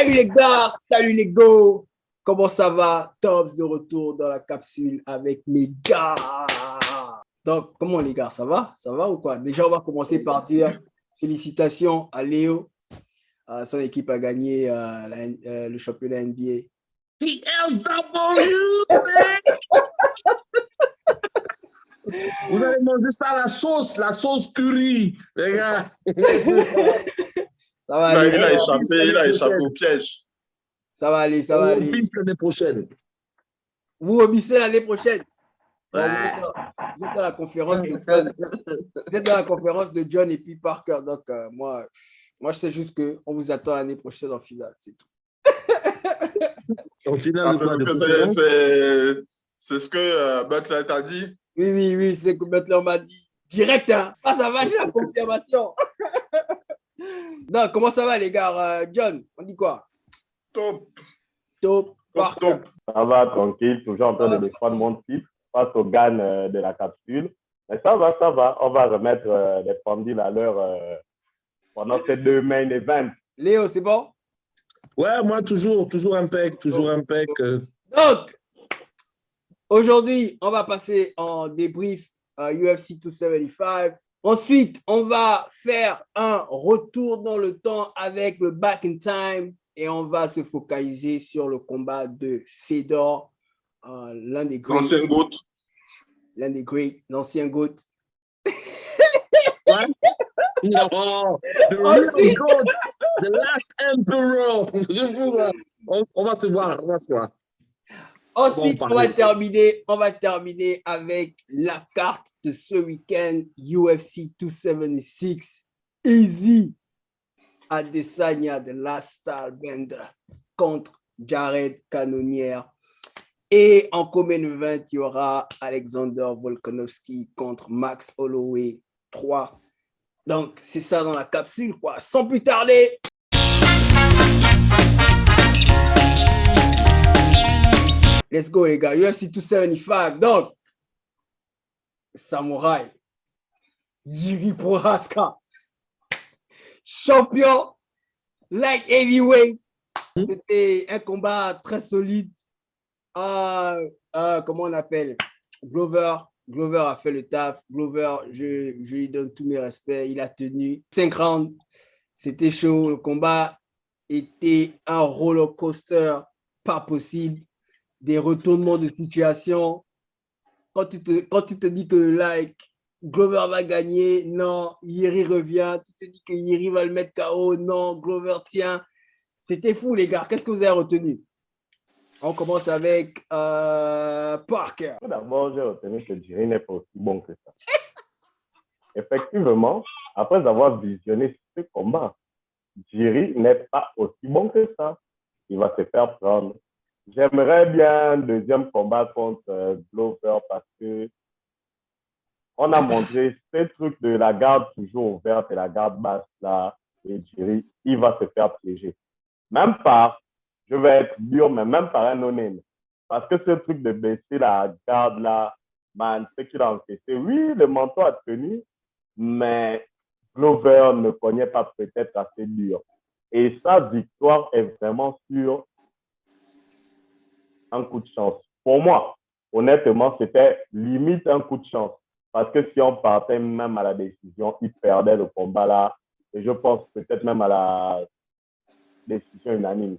Salut les gars, salut les go. Comment ça va? Tops de retour dans la capsule avec mes gars. Donc, comment les gars, ça va? Ça va ou quoi? Déjà, on va commencer par dire félicitations à Léo. Son équipe a gagné le championnat NBA. TSW, man! Vous allez manger ça à la sauce curry, les gars. Ça va aller. Il a échappé au piège. Ça va aller, ça va aller. On piste l'année prochaine. Vous remissez l'année prochaine. Ouais. Vous êtes dans la conférence de John. Vous êtes dans la conférence de John et puis Parker. Donc, moi, je sais juste qu'on vous attend l'année prochaine en finale. C'est tout. En finale, c'est ce que Butler t'a dit. Oui, c'est ce que Butler m'a dit. Direct, hein. Ah, ça va, j'ai la confirmation. Non, comment ça va, les gars? John, on dit quoi? Top. Parker. Ça va, tranquille. Toujours en train de défendre mon titre face aux GAN de la capsule. Mais ça va. On va remettre les pendules à l'heure pendant ces deux main events. Léo, c'est bon? Ouais, moi, toujours impec. Donc, aujourd'hui, on va passer en débrief UFC 275. Ensuite, on va faire un retour dans le temps avec le Back in Time et on va se focaliser sur le combat de Fedor, l'un des greats. L'ancien GOAT. L'un des greats, l'ancien GOAT. What? No, the real GOAT, the last emperor. On va se voir. Ensuite, on va terminer avec la carte de ce week-end UFC 276. Easy Adesanya de Last Stylebender contre Jared Cannonier. Et en common event, il y aura Alexander Volkanovski contre Max Holloway 3. Donc, c'est ça dans la capsule, quoi. Sans plus tarder. Let's go, les gars. UFC 275. Donc, Samouraï. Jiri Prochazka. Champion. Light heavyweight. C'était un combat très solide. Comment on appelle? Glover a fait le taf. Glover, je lui donne tous mes respects. Il a tenu 5 rounds. C'était chaud. Le combat était un roller coaster pas possible. Des retournements de situation. Quand tu te dis que Glover va gagner, non, Jiri revient. Tu te dis que Jiri va le mettre KO, non, Glover tient. C'était fou, les gars. Qu'est-ce que vous avez retenu? On commence avec Parker. Tout d'abord, j'ai retenu que Jiri n'est pas aussi bon que ça. Effectivement, après avoir visionné ce combat, Jiri n'est pas aussi bon que ça. Il va se faire prendre. J'aimerais bien un deuxième combat contre Glover parce que on a montré ces trucs de la garde toujours ouverte et la garde basse là. Et Jiri, il va se faire piéger. Même par, je vais être dur, mais même par un no-name. Parce que ce truc de baisser la garde là, man, ce qu'il a encaissé, oui, le menton a tenu, mais Glover ne cognait pas peut-être assez dur. Et sa victoire est vraiment sur un coup de chance. Pour moi, honnêtement, c'était limite un coup de chance. Parce que si on partait même à la décision, il perdait le combat là. Et je pense peut-être même à la décision unanime.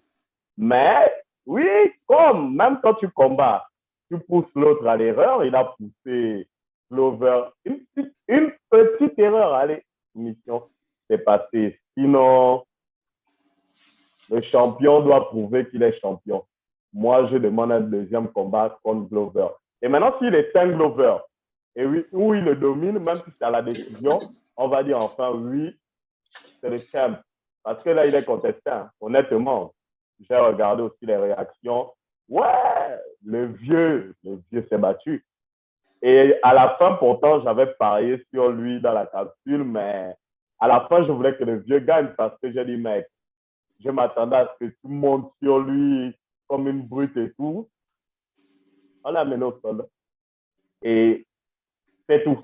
Mais oui, même quand tu combats, tu pousses l'autre à l'erreur. Il a poussé Glover. Une petite erreur, allez, mission, c'est passé. Sinon, le champion doit prouver qu'il est champion. Moi, je demande un deuxième combat contre Glover. Et maintenant, s'il est un Glover, et oui, où il le domine, même si c'est à la décision, on va dire enfin, oui, c'est le champ. Parce que là, il est contesté. Hein. Honnêtement, j'ai regardé aussi les réactions. Ouais, le vieux s'est battu. Et à la fin, pourtant, j'avais parié sur lui dans la capsule, mais à la fin, je voulais que le vieux gagne parce que j'ai dit, mec, je m'attendais à ce que tout monte sur lui comme une brute et tout. On l'a mené au sol. Et c'est tout.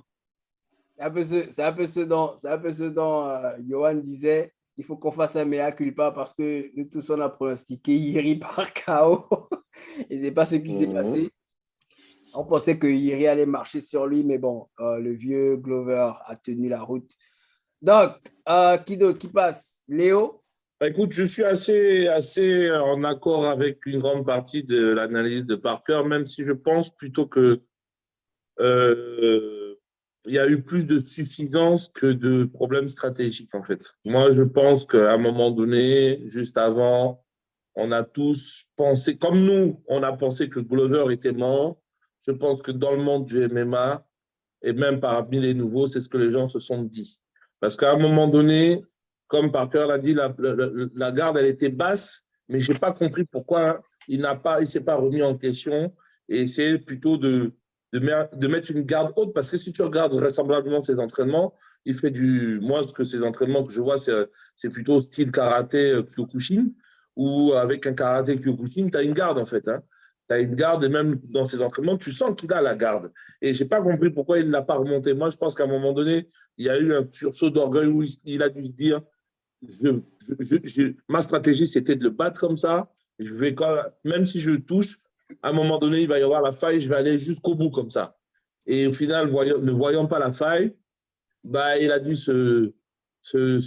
C'est un peu ce dont Johan disait. il faut qu'on fasse un mea culpa parce que nous tous, on a pronostiqué Iri par KO. Et ce n'est pas ce qui s'est passé. On pensait que Iri allait marcher sur lui, mais bon, le vieux Glover a tenu la route. Donc, qui d'autre qui passe? Léo? Écoute, je suis assez en accord avec une grande partie de l'analyse de Parker, même si je pense plutôt que il y a eu plus de suffisance que de problèmes stratégiques, en fait. Moi, je pense qu'à un moment donné, juste avant, on a tous pensé, comme nous, on a pensé que Glover était mort. Je pense que dans le monde du MMA, et même parmi les nouveaux, c'est ce que les gens se sont dit. Parce qu'à un moment donné, comme Parker l'a dit, la garde, elle était basse, mais je n'ai pas compris pourquoi il ne s'est pas remis en question et essayer plutôt de mettre une garde haute. Parce que si tu regardes vraisemblablement ses entraînements, il fait moi, ce que ses entraînements que je vois, c'est plutôt style karaté Kyokushin, où avec un karaté Kyokushin, tu as une garde en fait. Hein. Tu as une garde et même dans ses entraînements, tu sens qu'il a la garde. Et je n'ai pas compris pourquoi il ne l'a pas remonté. Moi, je pense qu'à un moment donné, il y a eu un sursaut d'orgueil où il a dû se dire ma stratégie, c'était de le battre comme ça. Même si je le touche, à un moment donné, il va y avoir la faille, je vais aller jusqu'au bout comme ça. Et au final, ne voyant pas la faille, bah, il a dû se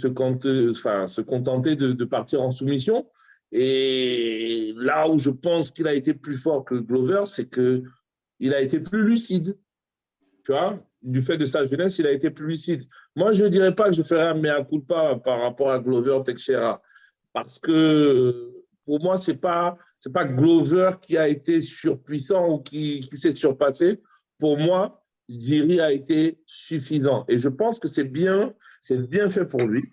contenter de partir en soumission. Et là où je pense qu'il a été plus fort que Glover, c'est qu'il a été plus lucide. Tu vois, du fait de sa jeunesse, il a été plus lucide. Moi, je ne dirais pas que je ferais un mea culpa par rapport à Glover Teixeira. Parce que pour moi, ce n'est pas Glover qui a été surpuissant ou qui s'est surpassé. Pour moi, Jiri a été suffisant. Et je pense que c'est bien fait pour lui.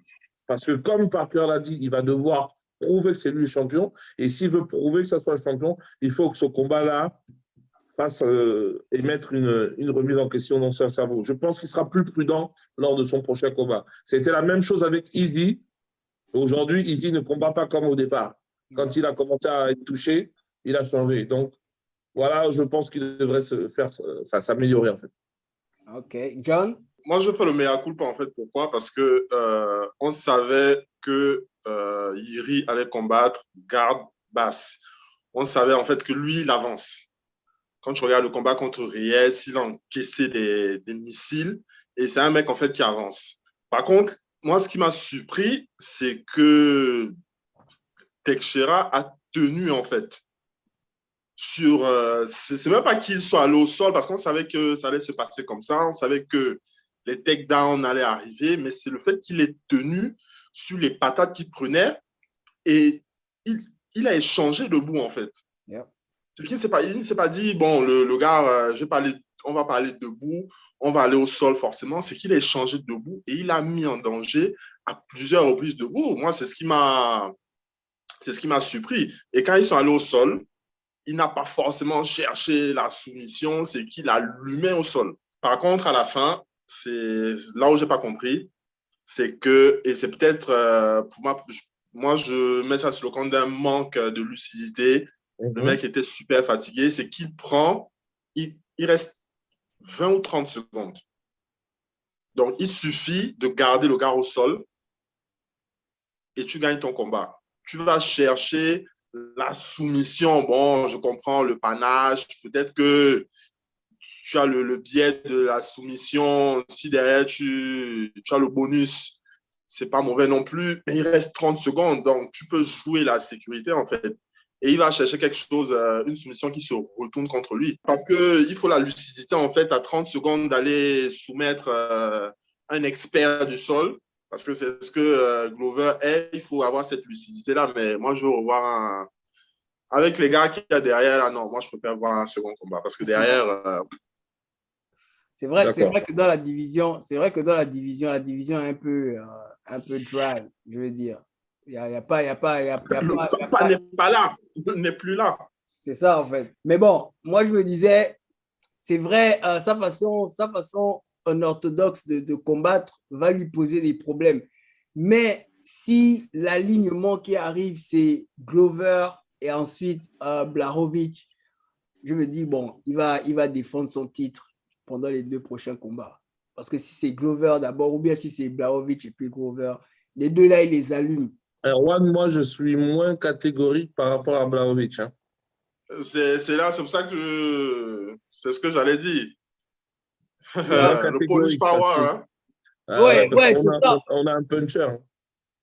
Parce que comme Parker l'a dit, il va devoir prouver que c'est lui le champion. Et s'il veut prouver que ça soit le champion, il faut que ce combat-là fasse émettre une remise en question dans son cerveau. Je pense qu'il sera plus prudent lors de son prochain combat. C'était la même chose avec Izzy. Aujourd'hui, Izzy ne combat pas comme au départ. Quand il a commencé à être touché, il a changé. Donc, voilà, je pense qu'il devrait s'améliorer, en fait. OK. John? Moi, je fais le mea culpa, en fait. Pourquoi? Parce que on savait que Iri allait combattre garde basse. On savait, en fait, que lui, il avance. Quand tu regardes le combat contre Reyes, il a encaissé des missiles et c'est un mec, en fait, qui avance. Par contre, moi, ce qui m'a surpris, c'est que Teixeira a tenu, en fait. C'est même pas qu'il soit allé au sol parce qu'on savait que ça allait se passer comme ça. On savait que les takedowns allaient arriver, mais c'est le fait qu'il ait tenu sur les patates qu'il prenait et il a échangé debout, en fait. Yeah. Il ne s'est pas dit, bon, le gars, on va parler debout, on va aller au sol forcément. C'est qu'il a échangé debout et il a mis en danger à plusieurs reprises debout. Moi, c'est ce qui m'a surpris. Et quand ils sont allés au sol, il n'a pas forcément cherché la soumission, c'est qu'il a allumé au sol. Par contre, à la fin, c'est là où je n'ai pas compris, c'est que, et c'est peut-être, pour moi, je mets ça sur le compte d'un manque de lucidité. Le mec était super fatigué, c'est qu'il prend, il reste 20 ou 30 secondes. Donc, il suffit de garder le gars au sol et tu gagnes ton combat. Tu vas chercher la soumission. Bon, je comprends le panache. Peut-être que tu as le biais de la soumission. Si derrière, tu as le bonus, c'est pas mauvais non plus. Mais il reste 30 secondes. Donc, tu peux jouer la sécurité, en fait. Et il va chercher quelque chose, une soumission qui se retourne contre lui. Parce qu'il faut la lucidité, en fait, à 30 secondes d'aller soumettre un expert du sol. Parce que c'est ce que Glover est. Il faut avoir cette lucidité-là. Mais moi, je veux revoir avec les gars qu'il y a derrière. Là, non, moi, je préfère voir un second combat. Parce que derrière… C'est vrai que dans la division, la division est un peu dry, je veux dire. Il n'y a pas. Le pas n'est pas là. Il n'est plus là. C'est ça, en fait. Mais bon, moi, je me disais, c'est vrai, sa façon unorthodoxe de combattre va lui poser des problèmes. Mais si l'alignement qui arrive, c'est Glover et ensuite Blachowicz, je me dis, bon, il va défendre son titre pendant les 2 prochains combats. Parce que si c'est Glover d'abord, ou bien si c'est Blachowicz et puis Glover, Les deux là, il les allume. Erwan, moi, je suis moins catégorique par rapport à Blachowicz. Hein. C'est là, c'est pour ça que c'est ce que j'allais dire. Moins Le Polish catégorique parce Power, que, hein. Ouais, parce ouais, qu'on c'est a, ça. on a un puncher. Hein.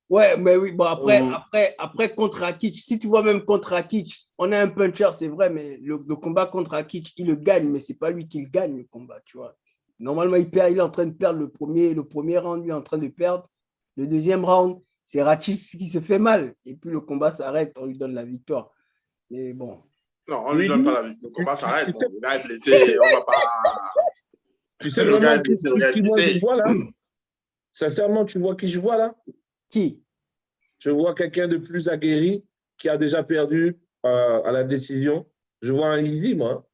Ouais, mais oui, bon, Mhm. après contre Rakic, si tu vois même contre Rakic, on a un puncher, c'est vrai, mais le combat contre Rakic, il le gagne, mais c'est pas lui qui le gagne, le combat, tu vois. Normalement, il est en train de perdre le premier round, il est en train de perdre. Le deuxième round, c'est Rakic qui se fait mal. Et puis le combat s'arrête, on lui donne la victoire. Mais bon. Non, on ne lui donne pas Really? la victoire. Le combat s'arrête. Tu Bon, sais, le gars est blessé. On va pas. tu sais Le gars vraiment est blessé, le gars est moi je blessé. vois là? Sincèrement, tu vois qui je vois là? Qui? Je vois quelqu'un de plus aguerri qui a déjà perdu à la décision. Je vois un Easy, moi.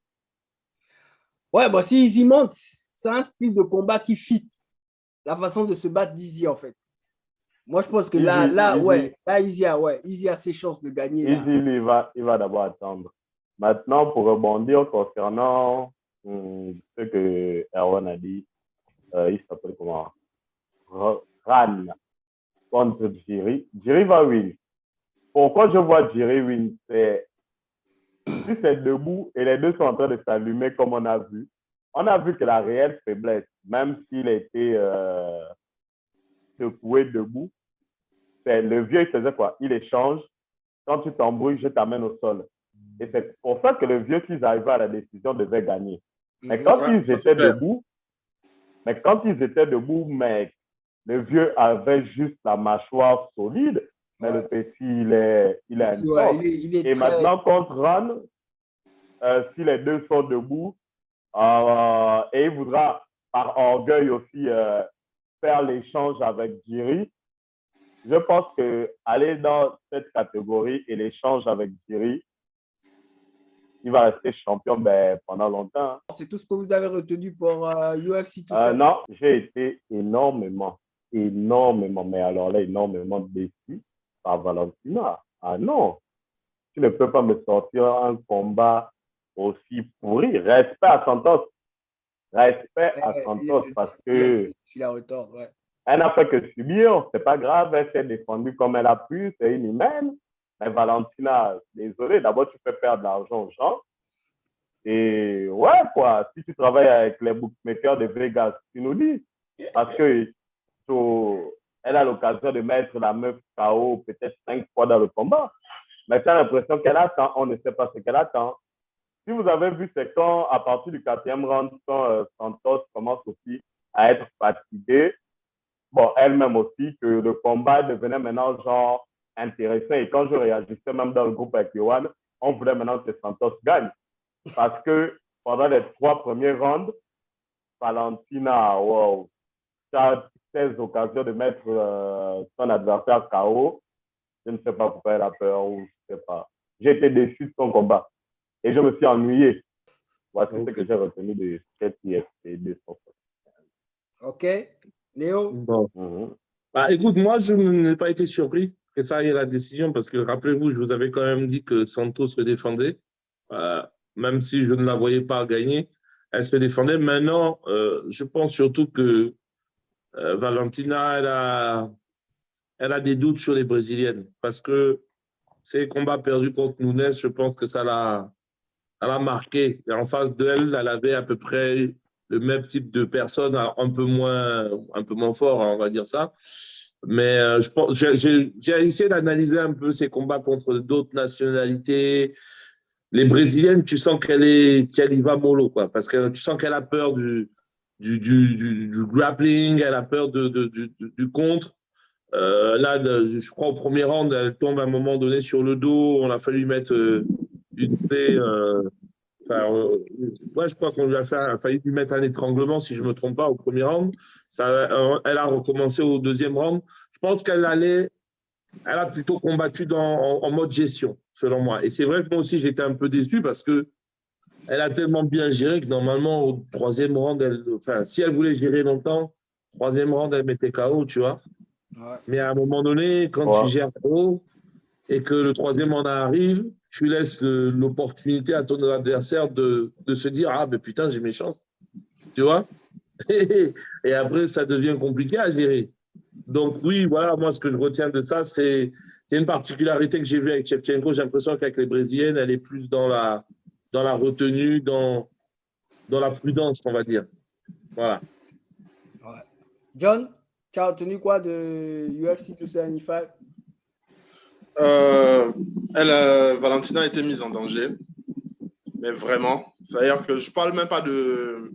Ouais, bon, si Izzy monte, c'est un style de combat qui fit la façon de se battre d'Izzy, en fait. Moi, je pense que Easy, Izzy a ses chances de gagner, là. Easy, lui, il va d'abord attendre. Maintenant, pour rebondir concernant ce que Erwan a dit, il s'appelle comment? Ran contre Jiri. Jiri va win. Pourquoi je vois Jiri win? C'est si c'est debout et les deux sont en train de s'allumer comme on a vu que la réelle faiblesse, même s'il a été secoué debout, c'est le vieux, il faisait quoi? Il échange. Quand tu t'embrouilles, je t'amène au sol. Et c'est pour ça que le vieux, s'ils arrivaient à la décision, devait gagner. Mais quand Ouais, ils ça c'est étaient clair. debout, mec, le vieux avait juste la mâchoire solide, mais Ouais. le petit, il est un Ouais, top. il est Et très. maintenant, contre Ran, si les deux sont debout, et il voudra par orgueil aussi faire l'échange avec Jiri, je pense que aller dans cette catégorie et l'échange avec Jiri, il va rester champion pendant longtemps. C'est tout ce que vous avez retenu pour UFC, tout ça. Non, j'ai été énormément, mais alors là, énormément déçu par Valentina. Ah non, tu ne peux pas me sortir un combat aussi pourri. Respect à Santos parce que Il a retort, ouais. elle n'a fait que subir, c'est pas grave, elle s'est défendue comme elle a pu, c'est une humaine. Mais Valentina, désolé, d'abord tu fais perdre de l'argent aux gens. Et ouais, quoi, si tu travailles avec les bookmakers de Vegas, tu nous dis. Parce que elle a l'occasion de mettre la meuf KO peut-être 5 fois dans le combat. Mais tu as l'impression qu'elle attend, on ne sait pas ce qu'elle attend. Si vous avez vu, c'est quand, à partir du quatrième round, quand Santos commence aussi à être fatigué, bon, elle-même aussi, que le combat devenait maintenant genre intéressant. Et quand je réagissais même dans le groupe avec Yohan, on voulait maintenant que Santos gagne. Parce que pendant les 3 premiers rounds, Valentina, wow, a 16 occasions de mettre son adversaire KO. Je ne sais pas pourquoi elle a peur ou je ne sais pas. J'ai été déçu de son combat et je me suis ennuyé. Voici ce que j'ai retenu de cette IFP 200. OK. Léo? Bon. Bah, écoute, moi, je n'ai pas été surpris que ça aille la décision parce que, rappelez-vous, je vous avais quand même dit que Santos se défendait. Même si je ne la voyais pas gagner, elle se défendait. Maintenant, je pense surtout que Valentina, elle a des doutes sur les Brésiliennes parce que ces combats perdus contre Nunes, je pense que ça l'a marqué. Et en face d'elle, elle avait à peu près le même type de personne, un peu moins fort, on va dire ça. Mais j'ai essayé d'analyser un peu ces combats contre d'autres nationalités. Les Brésiliennes, tu sens qu'elle y va mollo, quoi, parce que tu sens qu'elle a peur du grappling, elle a peur du contre. Là, je crois au premier round, elle tombe à un moment donné sur le dos. On a fallu lui mettre une paix. Ouais, je crois qu'on lui a failli lui mettre un étranglement, si je ne me trompe pas, au premier round. Elle a recommencé au deuxième round. Je pense elle a plutôt combattu en mode gestion, selon moi. Et c'est vrai que moi aussi, j'étais un peu déçu parce que elle a tellement bien géré que normalement, au troisième round, si elle voulait gérer longtemps, troisième round, elle mettait KO, tu vois. Ouais. Mais à un moment donné, quand tu gères KO et que le troisième round arrive, tu laisses l'opportunité à ton adversaire de se dire « Ah, ben putain, j'ai mes chances. » Tu vois. Et après, ça devient compliqué à gérer. Donc oui, voilà, moi ce que je retiens de ça, c'est une particularité que j'ai vue avec Shevchenko. J'ai l'impression qu'avec les Brésiliennes, elle est plus dans la retenue, dans la prudence, on va dire. Voilà. Ouais. John, tu as retenu quoi de UFC 275? Valentina a été mise en danger, mais vraiment. C'est-à-dire que je ne parle même pas de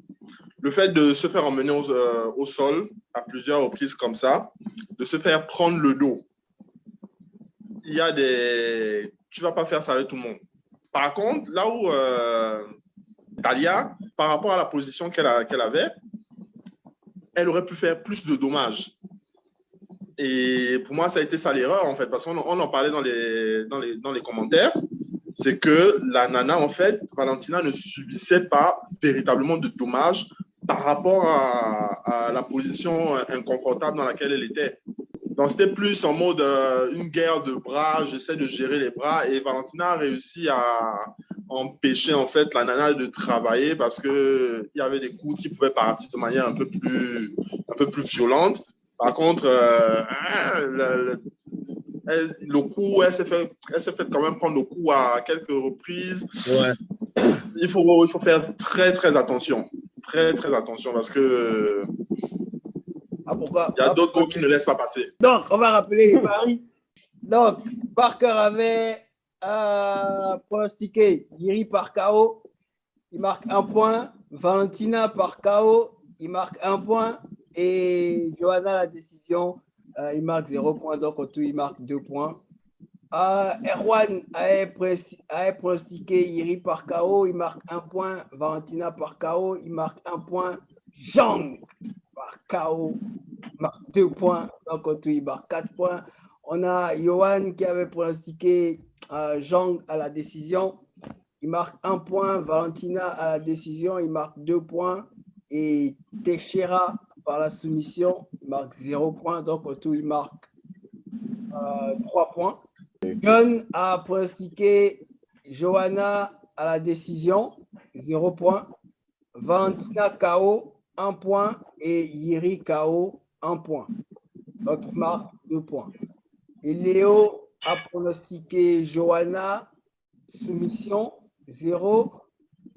le fait de se faire emmener au sol à plusieurs reprises comme ça, de se faire prendre le dos. Tu ne vas pas faire ça avec tout le monde. Par contre, là où Talia, par rapport à la position qu'elle avait, elle aurait pu faire plus de dommages. Et pour moi, ça a été ça l'erreur, en fait, parce qu'on en parlait dans les commentaires. C'est que la nana, en fait, Valentina ne subissait pas véritablement de dommages par rapport à la position inconfortable dans laquelle elle était. Donc, c'était plus en mode une guerre de bras, j'essaie de gérer les bras. Et Valentina a réussi à empêcher, en fait, la nana de travailler parce qu'il y avait des coups qui pouvaient partir de manière un peu plus violente. Par contre, le coup, elle s'est fait quand même prendre le coup à quelques reprises. Ouais. Il faut faire très, très attention. Très, très attention parce que Pourquoi? Il y a d'autres goals qui ne laissent pas passer. Donc, on va rappeler les paris. Donc, Parker avait pronostiqué Jiri par KO, il marque 1 point. Valentina par KO, il marque 1 point. Et Johanna, la décision, il marque 0 point. Donc, en tout, il marque 2 points. Erwan avait pronostiqué Jiri par KO, il marque 1 point. Valentina par KO, il marque 1 point. Zhang par KO, il marque 2 points. Donc, en tout, il marque 4 points. On a Johan qui avait pronostiqué Zhang à la décision. Il marque 1 point. Valentina à la décision, il marque 2 points. Et Teixeira par la soumission, il marque 0 point. Donc, en tout, il marque 3 points. John a pronostiqué Johanna à la décision, 0 point. Valentina KO, 1 point. Et Jiri KO, 1 point. Donc, il marque 2 points. Et Léo a pronostiqué Johanna, soumission, 0.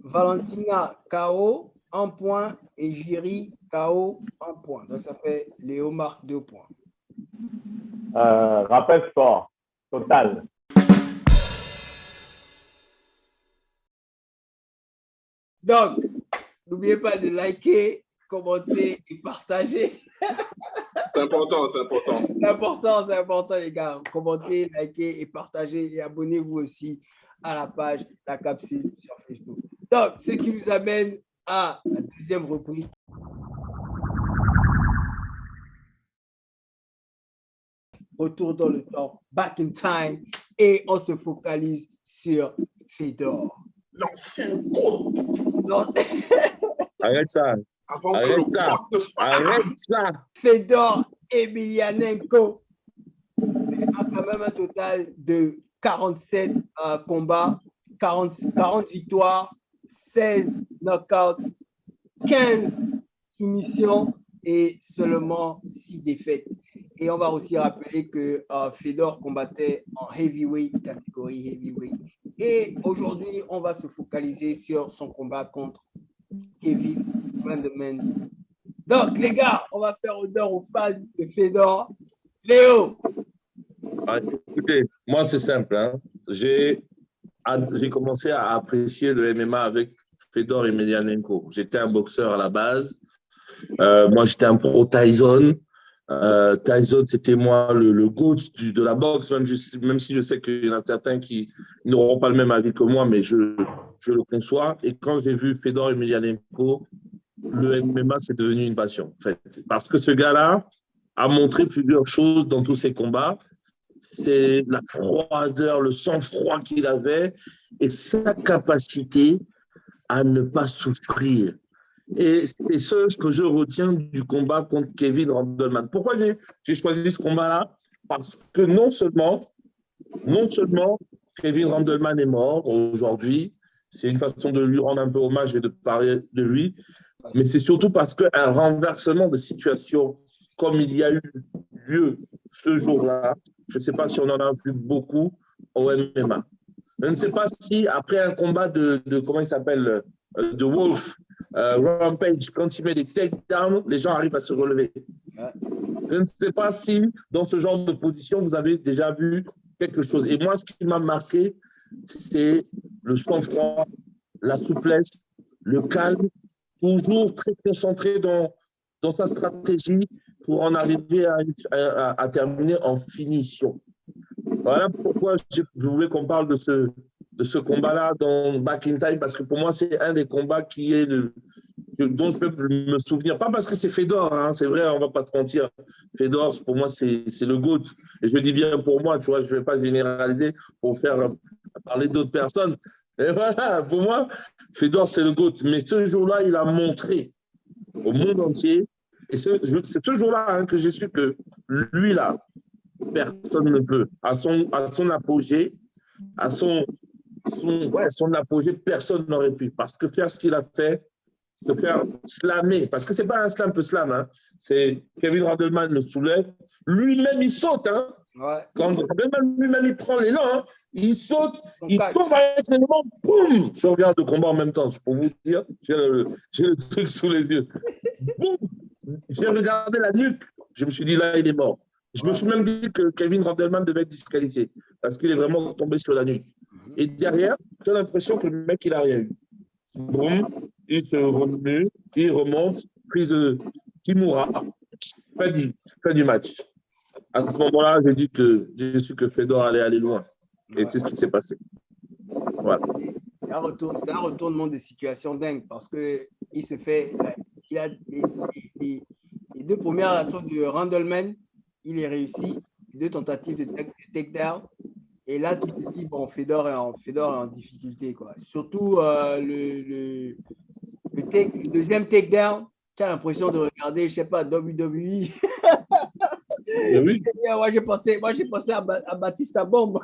Valentina KO, 1 point. Et Jiri KO, 1 point. Donc, ça fait Léo marque 2 points. Rappel sport, total. Donc, n'oubliez pas de liker, commenter et partager. C'est important, c'est important. C'est important, les gars. Commentez, likez et partagez et abonnez-vous aussi à la page La Capsule sur Facebook. Donc, ce qui nous amène à la deuxième rubrique. Retour dans le temps, back in time, et on se focalise sur Fedor. L'ancien GOAT. Arrête ça. Avant Arrête que le ça. GOAT ne soit Arrête ça. Fedor Emelianenko. C'est quand même un total de 47 combats, 40 victoires, 16 knockouts, 15 soumissions et seulement 6 défaites. Et on va aussi rappeler que Fedor combattait en heavyweight, catégorie heavyweight. Et aujourd'hui, on va se focaliser sur son combat contre Kevin Randleman. Donc, les gars, on va faire honneur aux fans de Fedor. Léo. Écoutez, moi, c'est simple. Hein. J'ai commencé à apprécier le MMA avec Fedor Emelianenko. J'étais un boxeur à la base. Moi, j'étais un pro Tyson. Tyson, c'était moi le GOAT de la boxe, même si je sais qu'il y en a certains qui n'auront pas le même avis que moi, mais je le conçois. Et quand j'ai vu Fedor Emelianenko, le MMA, c'est devenu une passion, en fait. Parce que ce gars-là a montré plusieurs choses dans tous ses combats. C'est la froideur, le sang-froid qu'il avait et sa capacité à ne pas souffrir. Et c'est ce que je retiens du combat contre Kevin Randleman. Pourquoi j'ai choisi ce combat-là? Parce que non seulement Kevin Randleman est mort aujourd'hui, c'est une façon de lui rendre un peu hommage et de parler de lui, mais c'est surtout parce qu'un renversement de situation comme il y a eu lieu ce jour-là, je ne sais pas si on en a vu beaucoup au MMA. Je ne sais pas si après un combat de comment il s'appelle, de Wolf, Rampage, quand il met des takedowns, les gens arrivent à se relever. Je ne sais pas si dans ce genre de position, vous avez déjà vu quelque chose. Et moi, ce qui m'a marqué, c'est le sang-froid, la souplesse, le calme, toujours très concentré dans sa stratégie pour en arriver à terminer en finition. Voilà pourquoi je voulais qu'on parle de ce combat-là dans Back in Time, parce que pour moi, c'est un des combats dont je peux me souvenir. Pas parce que c'est Fedor, hein, c'est vrai, on ne va pas se mentir. Fedor, pour moi, c'est le GOAT. Et je dis bien pour moi, tu vois, je ne vais pas généraliser pour faire parler d'autres personnes. Et voilà, pour moi, Fedor, c'est le GOAT. Mais ce jour-là, il a montré au monde entier, et c'est ce jour-là que j'ai su que lui, là, personne ne peut. À son apogée, son apogée, personne n'aurait pu. Parce que faire ce qu'il a fait, se faire slammer, parce que ce n'est pas un slam peu slam, hein. C'est Kevin Randleman le soulève, lui-même il saute. Hein. Ouais. Quand Randleman lui-même il prend l'élan, hein, il saute, il tombe avec l'élément, boum. Je regarde le combat en même temps, pour vous dire, j'ai le truc sous les yeux. Boum. J'ai regardé la nuque, je me suis dit là, il est mort. Je me suis même dit que Kevin Randleman devait être disqualifié parce qu'il est vraiment tombé sur la nuque. Et derrière, j'ai l'impression que le mec, il n'a rien eu. Boum, il se remue, il remonte, prise de Kimura, fin du match. À ce moment-là, j'ai su que Fedor allait aller loin. Et c'est ce qui s'est passé. Voilà. C'est un retournement de situation dingue parce qu'il se fait. Il a les deux premières actions de Randleman, il est réussi. 2 tentatives de takedown. Et là, tu te dis, bon, Fedor est en difficulté, quoi. Surtout le deuxième takedown, tu as l'impression de regarder, je ne sais pas, WWE. Oui. Moi, j'ai pensé à Batista Bombe.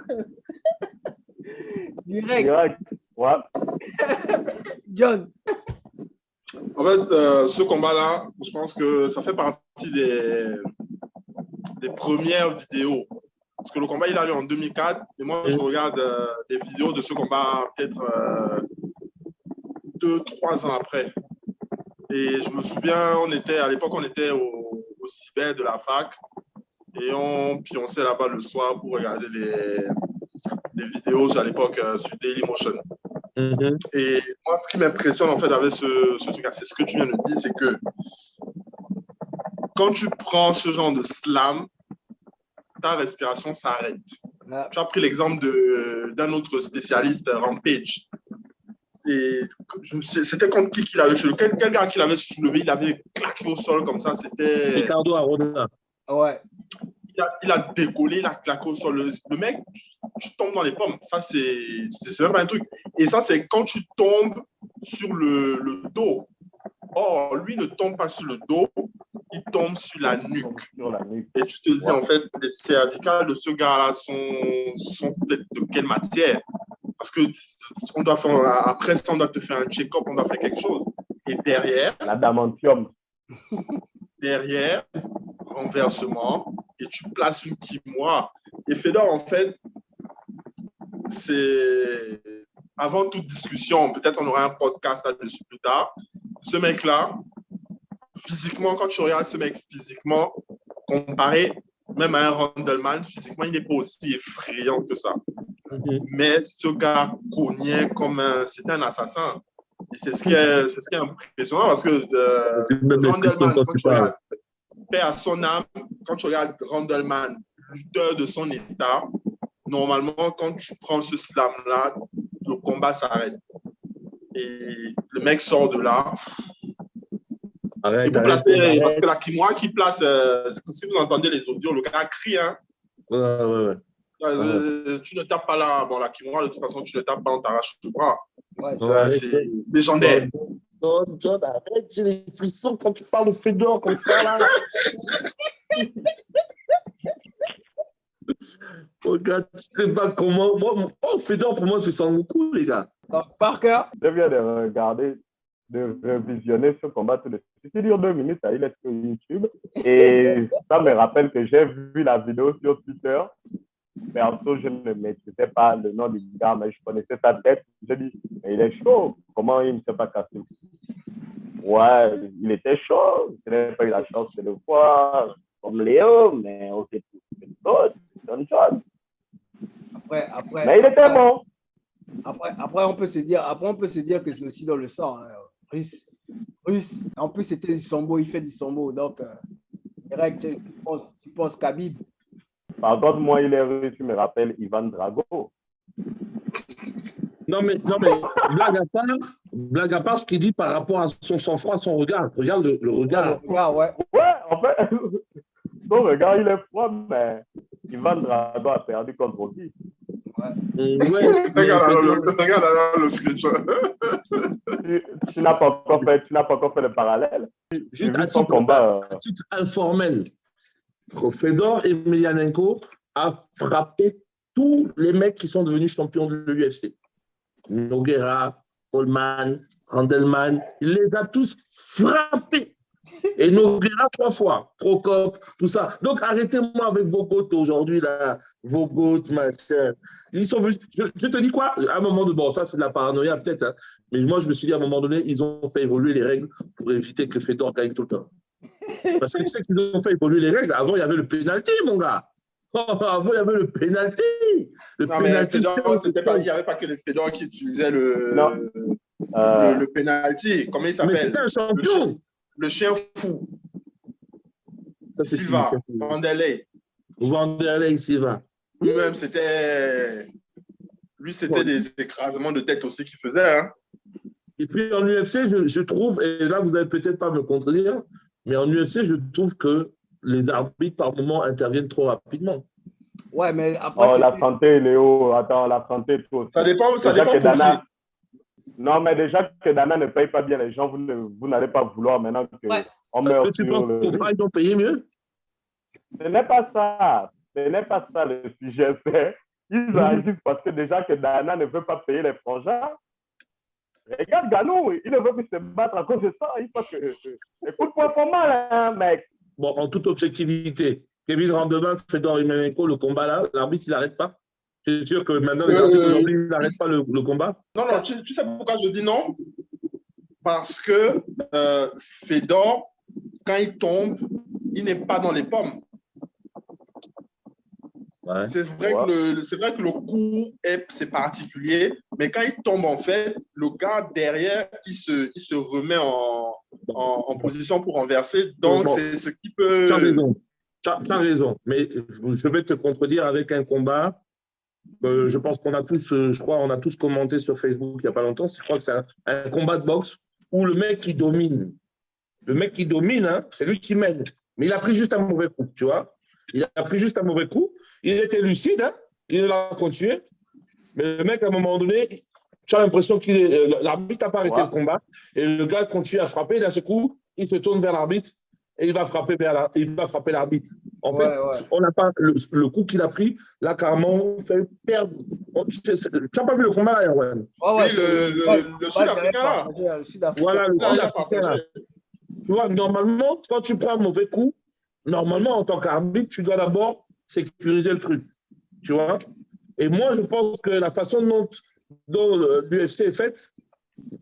Direct. Ouais. John. En fait, ce combat-là, je pense que ça fait partie des premières vidéos. Parce que le combat, il a eu en 2004. Et moi, je regarde des vidéos de ce combat peut-être 2-3 ans après. Et je me souviens, à l'époque, on était au cyber de la fac. Et on pionçait là-bas le soir pour regarder les vidéos à l'époque sur Dailymotion. Et moi, ce qui m'impressionne en fait avec ce truc-là, c'est ce que tu viens de dire, c'est que quand tu prends ce genre de slam, ta respiration s'arrête. Tu as pris l'exemple d'un autre spécialiste, Rampage. Et c'était contre qui qu'il avait soulevé? Quel gars qu'il avait soulevé, il avait claqué au sol comme ça, c'était... Ricardo Arona. Ouais. Il a décollé, il a claqué au sol. Le mec, tu tombes dans les pommes. Ça, c'est même pas un truc. Et ça, c'est quand tu tombes sur le dos. Or, lui ne tombe pas sur le dos, il tombe sur la nuque. Et tu te dis, en fait, les cervicales de ce gars-là sont faites de quelle matière? Parce que après ça, on doit te faire un check-up, on doit faire quelque chose. Et derrière, l'adamantium. Derrière, renversement, et tu places une Kimura. Et Fedor, en fait, c'est... Avant toute discussion, peut-être on aura un podcast là-dessus plus tard. Ce mec-là, physiquement, quand tu regardes ce mec physiquement, comparé même à un Randleman, physiquement, il n'est pas aussi effrayant que ça. Mais ce gars cognait comme c'était un assassin. Et c'est ce qui est impressionnant parce que Randleman, quand tu regardes, paix à son âme, quand tu regardes Randleman, lutteur de son état, normalement, quand tu prends ce slam-là, le combat s'arrête. Et le mec sort de là. Arrête, parce que la Kimura qui place, si vous entendez les audios, le gars crie. Hein. Ouais. Tu ne tapes pas là. Bon, la Kimura, de toute façon, tu ne tapes pas, on t'arrache le bras. Ouais, c'est légendaire. John, arrête, j'ai les frissons quand tu parles de Fedor comme ça, là. Regarde, tu sais pas comment. Fedor, pour moi, c'est Sangoku, les gars. Parker. Je viens de regarder de revisionner ce combat tout de suite. Il dure 2 minutes, il est sur YouTube. Et ça me rappelle que j'ai vu la vidéo sur Twitter. Perso, je ne maîtrisais pas le nom du gars, mais je connaissais sa tête. J'ai dit, mais il est chaud. Comment il ne s'est pas cassé? Ouais, il était chaud. Je n'avais pas eu la chance de le voir comme Léo, mais ok, c'est une chose. Mais il était bon. Après, on peut se dire que c'est aussi dans le sang. Hein. Russe. En plus, c'était du sambo, il fait du sambo. Donc, direct, tu penses Khabib. Par contre, moi, il est russe, il me rappelle Ivan Drago. Non, mais blague à part, ce qu'il dit par rapport à son sang-froid, son regard. Regarde le regard. Ouais. Ouais, en fait, son regard, il est froid, mais Ivan Drago a perdu contre Rocky. Regarde le screenshot. Tu n'as pas encore fait le parallèle. Juste à titre informel, Fedor Emelianenko a frappé tous les mecs qui sont devenus champions de l'UFC. Nogueira, Coleman, Handelman, il les a tous frappés. Et Nogueira 3 fois, Procop, tout ça. Donc arrêtez-moi avec vos gouttes aujourd'hui, là, vos gouttes, machin. Ils sont venus. Je te dis quoi? À un moment donné, bon, ça c'est de la paranoïa peut-être, hein, mais moi je me suis dit à un moment donné, ils ont fait évoluer les règles pour éviter que Fedor gagne tout le temps. Parce que tu sais qu'ils ont fait évoluer les règles. Avant, il y avait le pénalty, mon gars. Avant, il y avait le pénalty. Non, mais Fedor, il n'y avait pas que les Fedor qui utilisaient le pénalty. Comment il s'appelle? Mais c'était un champion. Le chien fou. Ça, Silva, Vanderlei. Vanderlei, Silva. Lui-même, c'était des écrasements de tête aussi qu'il faisait. Hein. Et puis en UFC, je trouve, et là, vous n'allez peut-être pas me contredire, mais en UFC, je trouve que les arbitres, par moments, interviennent trop rapidement. Ouais, mais après. Oh, la santé, Léo. Attends, la santé, tout. Ça dépend pour Dana... Non, mais déjà que Dana ne paye pas bien les gens, vous n'allez pas vouloir maintenant qu'on meurt tu sur penses le... qu'ils ont payé mieux? Ce n'est pas ça. Ce n'est pas ça le sujet. Ils agissent parce que déjà que Dana ne veut pas payer les frangins. Regarde Ganou, il ne veut plus se battre à cause de ça. Il pense que les coups de poing font mal, hein, mec. Bon, en toute objectivité, Kevin Randleman, Fedor Emelianenko, le combat là, l'arbitre, il n'arrête pas. C'est sûr que maintenant, les arbitres aujourd'hui, ils n'arrêtent pas le combat. Non, tu sais pourquoi je dis non? Parce que Fedor, quand il tombe, il n'est pas dans les pommes. Ouais. C'est vrai que le coup, c'est particulier, mais quand il tombe, en fait, le gars derrière, il se remet en position pour renverser. Donc, c'est ce qui peut... Tu as raison. Mais je vais te contredire avec un combat. Je pense qu'on a tous commenté sur Facebook il n'y a pas longtemps. Je crois que c'est un combat de boxe où le mec qui domine, hein, c'est lui qui mène. Mais il a pris juste un mauvais coup, tu vois. Il a pris juste un mauvais coup. Il était lucide, hein, il a continué. Mais le mec, à un moment donné, tu as l'impression l'arbitre n'a pas arrêté le combat. Et le gars continue à frapper. D'un seul coup, il se tourne vers l'arbitre et il va frapper l'arbitre. En fait, on n'a pas le coup qu'il a pris, là, carrément, fait perdre. Tu n'as pas vu le combat, là, Erwan? Oui, le Sud-Africain, là. Voilà, le Sud-Africain, là. Tu vois, normalement, quand tu prends un mauvais coup, normalement, en tant qu'arbitre, tu dois d'abord sécuriser le truc. Tu vois? Et moi, je pense que la façon dont l'UFC est faite,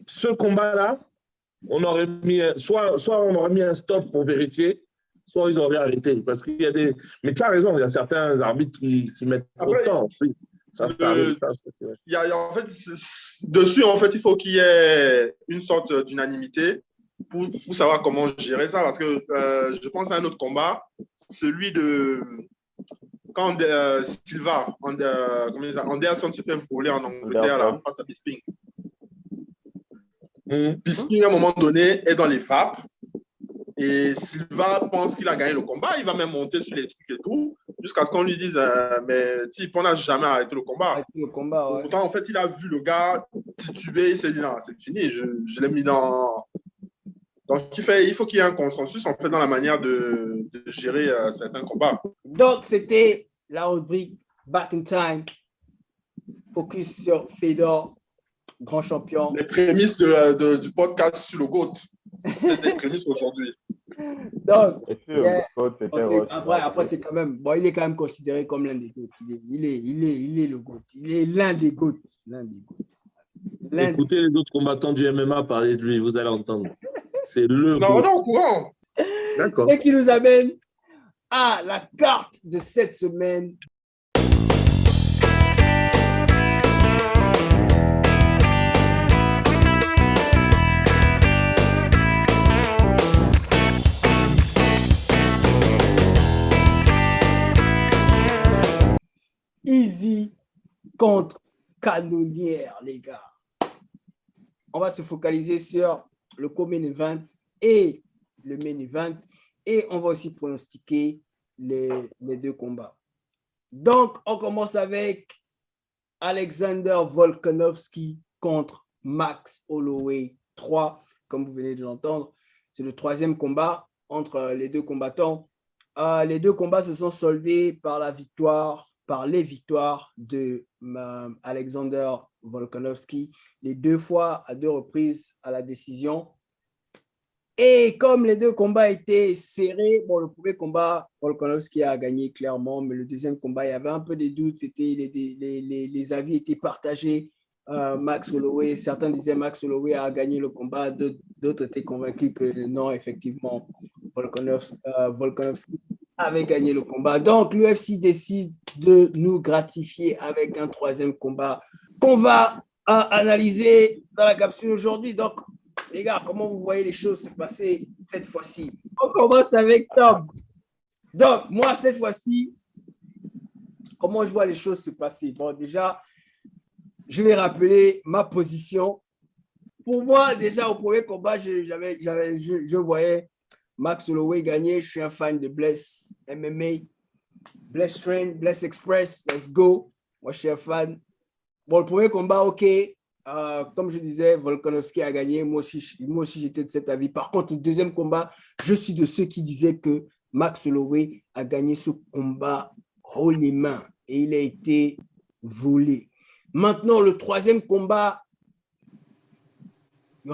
ce combat-là, on aurait mis, soit on aurait mis un stop pour vérifier, soit ils auraient arrêté. Parce qu'il y a des. Mais tu as raison, il y a certains arbitres qui mettent trop de temps. Oui, ça arrive, en fait, dessus, en fait, il faut qu'il y ait une sorte d'unanimité pour savoir comment gérer ça. Parce que je pense à un autre combat, celui de. Quand Silva, Anderson se fait voler en Angleterre là, face à Bisping. Bisping, à un moment donné, est dans les vapes. Et Silva pense qu'il a gagné le combat. Il va même monter sur les trucs et tout. Jusqu'à ce qu'on lui dise mais Tip, on n'a jamais arrêté le combat. Pourtant, en fait, il a vu le gars tituber. Il s'est dit non, c'est fini. Je l'ai mis dans. Donc, il faut qu'il y ait un consensus en fait dans la manière de gérer certains combats. Donc, c'était la rubrique Back in Time, focus sur Fedor. grand champion. Les prémices du podcast sur le GOAT. C'est des prémices aujourd'hui. Donc, Et puis, le GOAT, c'était Roche. après c'est quand même, bon, il est quand même considéré comme l'un des GOAT. Il est le GOAT. Il est l'un des GOAT. Écoutez les autres combattants du MMA parler de lui, vous allez entendre. C'est le Non, on est au courant. D'accord. Ce qui nous amène à la carte de cette semaine. Easy contre Canonnière, les gars. On va se focaliser sur le co-main event et le main event et on va aussi pronostiquer les deux combats. Donc, on commence avec Alexander Volkanovski contre Max Holloway 3, comme vous venez de l'entendre. C'est le troisième combat entre les deux combattants. Les deux combats se sont soldés par les victoires de Alexander Volkanovski, les deux fois à deux reprises à la décision. Et comme les deux combats étaient serrés, bon, le premier combat, Volkanovski a gagné clairement, mais le deuxième combat, il y avait un peu des doutes, les avis étaient partagés. Max Holloway, certains disaient Max Holloway a gagné le combat, d'autres étaient convaincus que non, effectivement, Volkanovski avait gagné le combat. Donc, l'UFC décide de nous gratifier avec un troisième combat qu'on va analyser dans la capsule aujourd'hui. Donc, les gars, comment vous voyez les choses se passer cette fois-ci? On commence avec Tom. Donc, moi, cette fois-ci, comment je vois les choses se passer? Bon, déjà, je vais rappeler ma position. Pour moi, déjà, au premier combat, je voyais Max Holloway gagner. Je suis un fan de Bless MMA, Bless Train, Bless Express. Let's go. Moi, je suis un fan. Bon, le premier combat, OK. Comme je disais, Volkanovski a gagné. Moi aussi, j'étais de cet avis. Par contre, le deuxième combat, je suis de ceux qui disaient que Max Holloway a gagné ce combat haut les mains et il a été volé. Maintenant, le troisième combat, il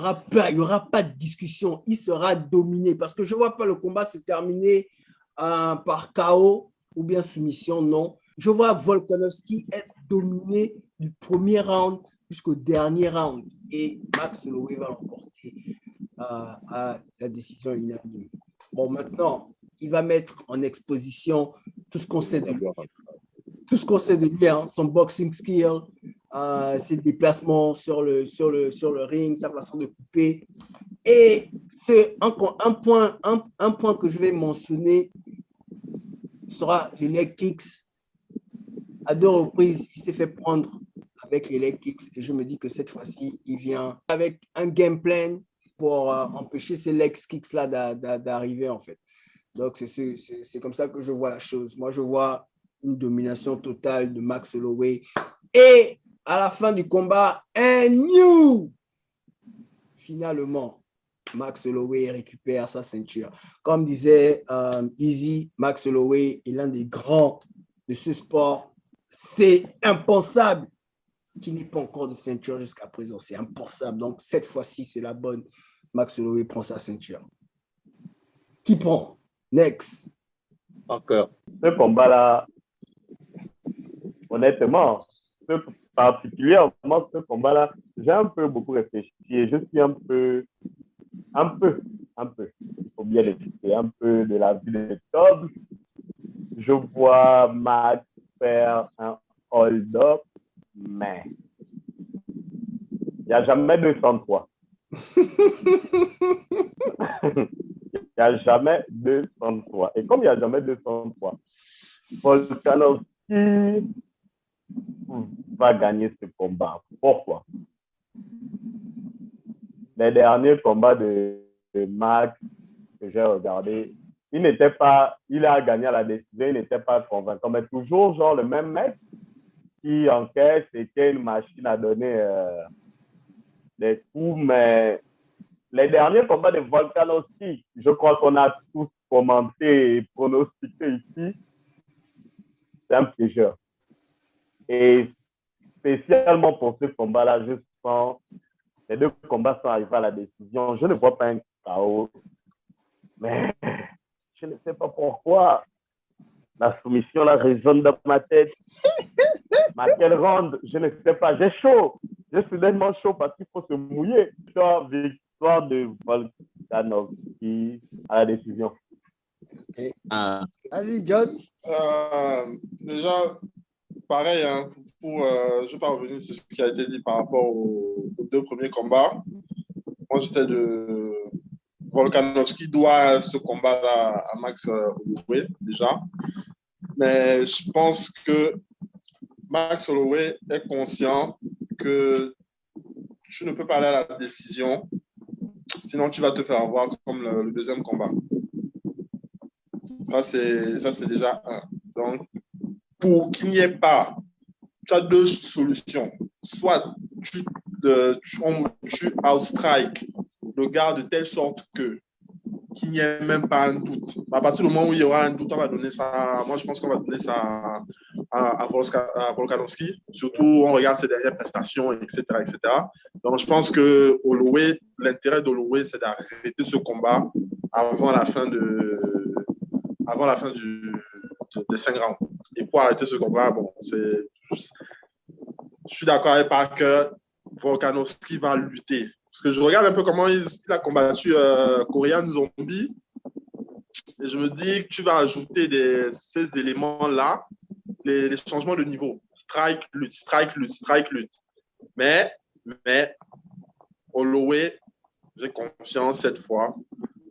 n'y aura pas de discussion. Il sera dominé parce que je ne vois pas le combat se terminer par KO ou bien soumission, non. Je vois Volkanovski être dominé du premier round jusqu'au dernier round. Et Max Holloway va l'emporter à la décision unanime. Bon, maintenant, il va mettre en exposition tout ce qu'on sait de lui. Tout ce qu'on sait de lui, hein, son boxing skill, ses déplacements sur le ring, sa façon de couper. Et un point que je vais mentionner sera les leg kicks. À deux reprises, il s'est fait prendre avec les leg kicks et je me dis que cette fois-ci, il vient avec un game plan pour empêcher ces leg kicks-là d'arriver en fait. Donc, c'est comme ça que je vois la chose. Moi, je vois une domination totale de Max Holloway et à la fin du combat, finalement, Max Holloway récupère sa ceinture. Comme disait Easy, Max Holloway est l'un des grands de ce sport. C'est impensable qu'il n'ait pas encore de ceinture jusqu'à présent. C'est impensable. Donc, cette fois-ci, c'est la bonne. Max Holloway prend sa ceinture. Qui prend? Next. Encore. Ce combat-là, honnêtement, particulièrement ce combat-là, j'ai un peu beaucoup réfléchi et je suis un peu, il faut bien l'expliquer, un peu de la vie de Tom. Je vois Max faire un hold-up, mais il n'y a jamais 203. Il n'y a jamais 203. Et comme il n'y a jamais 203, Volkanovski va gagner ce combat. Pourquoi? Les derniers combats de Max que j'ai regardé, il a gagné à la décision, il n'était pas convaincant, mais toujours genre le même mec qui encaisse et qui a une machine à donner des coups, mais les derniers combats de Volkanovski, je crois qu'on a tous commenté et pronostiqué ici, c'est un piégeur. Et spécialement pour ce combat-là, je pense, les deux combats sont arrivés à la décision. Je ne vois pas un chaos, mais je ne sais pas pourquoi. La soumission là résonne dans ma tête. Mais à quelle ronde? Je ne sais pas. J'ai chaud. J'ai soudainement chaud parce qu'il faut se mouiller. Victoire de Volkanovski à la décision. Okay. Ah. Vas-y, John. Déjà, pareil, hein, je ne vais pas revenir sur ce qui a été dit par rapport aux deux premiers combats. Moi, j'étais de Volkanovski doit ce combat-là à Max Holloway, déjà. Mais je pense que Max Holloway est conscient que tu ne peux pas aller à la décision, sinon tu vas te faire avoir comme le deuxième combat. Ça, c'est déjà un. Donc, pour qu'il n'y ait pas, tu as deux solutions. Soit tu outstrike le gars de telle sorte que qu'il n'y ait même pas un doute. À partir du moment où il y aura un doute, on va donner ça. Moi, je pense qu'on va donner ça à Volkanovski. Surtout, on regarde ses dernières prestations, etc., etc. Donc, je pense que Holloway, l'intérêt d'Holloway, c'est d'arrêter ce combat avant la fin des 5 rounds. Et pour arrêter ce combat, bon, je suis d'accord avec Parker. Volkanovski va lutter. Parce que je regarde un peu comment il a combattu Korean Zombie. Et je me dis que tu vas ajouter ces éléments-là, les changements de niveau. Strike, lutte, strike, lutte, strike, lutte. Mais Holloway, j'ai confiance cette fois,